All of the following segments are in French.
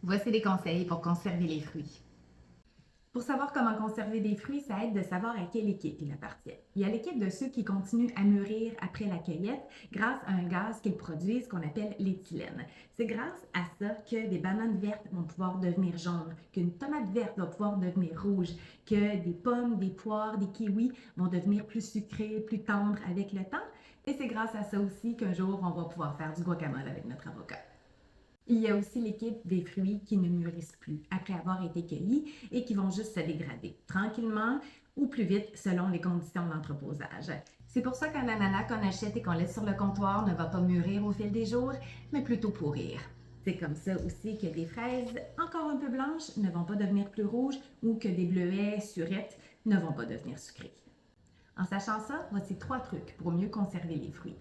Voici des conseils pour conserver les fruits. Pour savoir comment conserver des fruits, ça aide de savoir à quelle équipe il appartient. Il y a l'équipe de ceux qui continuent à mûrir après la cueillette grâce à un gaz qu'ils produisent qu'on appelle l'éthylène. C'est grâce à ça que des bananes vertes vont pouvoir devenir jaunes, qu'une tomate verte va pouvoir devenir rouge, que des pommes, des poires, des kiwis vont devenir plus sucrés, plus tendres avec le temps. Et c'est grâce à ça aussi qu'un jour, on va pouvoir faire du guacamole avec notre avocat. Il y a aussi l'équipe des fruits qui ne mûrissent plus après avoir été cueillis et qui vont juste se dégrader tranquillement ou plus vite selon les conditions d'entreposage. C'est pour ça qu'un ananas qu'on achète et qu'on laisse sur le comptoir ne va pas mûrir au fil des jours, mais plutôt pourrir. C'est comme ça aussi que des fraises encore un peu blanches ne vont pas devenir plus rouges ou que des bleuets, surettes ne vont pas devenir sucrés. En sachant ça, voici 3 trucs pour mieux conserver les fruits.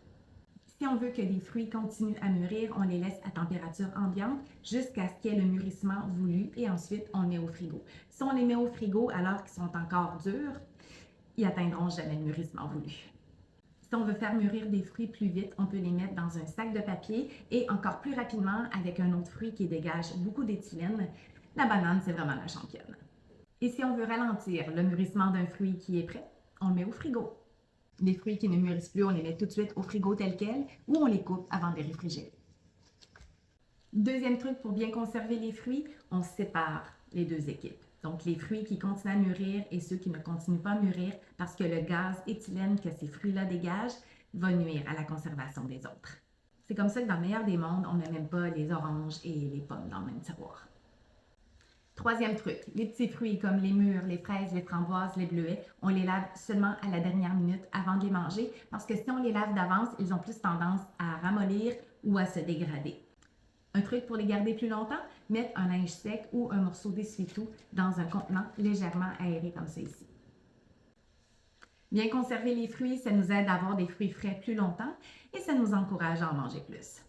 Si on veut que les fruits continuent à mûrir, on les laisse à température ambiante jusqu'à ce qu'il y ait le mûrissement voulu et ensuite on met au frigo. Si on les met au frigo alors qu'ils sont encore durs, ils n'atteindront jamais le mûrissement voulu. Si on veut faire mûrir des fruits plus vite, on peut les mettre dans un sac de papier et encore plus rapidement avec un autre fruit qui dégage beaucoup d'éthylène. La banane, c'est vraiment la championne. Et si on veut ralentir le mûrissement d'un fruit qui est prêt, on le met au frigo. Les fruits qui ne mûrissent plus, on les met tout de suite au frigo tel quel ou on les coupe avant de les réfrigérer. Deuxième truc pour bien conserver les fruits, on sépare les deux équipes. Donc les fruits qui continuent à mûrir et ceux qui ne continuent pas à mûrir parce que le gaz éthylène que ces fruits-là dégagent va nuire à la conservation des autres. C'est comme ça que dans le meilleur des mondes, on ne met même pas les oranges et les pommes dans le même tiroir. Troisième truc, les petits fruits comme les mûres, les fraises, les framboises, les bleuets, on les lave seulement à la dernière minute avant de les manger parce que si on les lave d'avance, ils ont plus tendance à ramollir ou à se dégrader. Un truc pour les garder plus longtemps, mettre un linge sec ou un morceau d'essuie-tout dans un contenant légèrement aéré comme ça ici. Bien conserver les fruits, ça nous aide à avoir des fruits frais plus longtemps et ça nous encourage à en manger plus.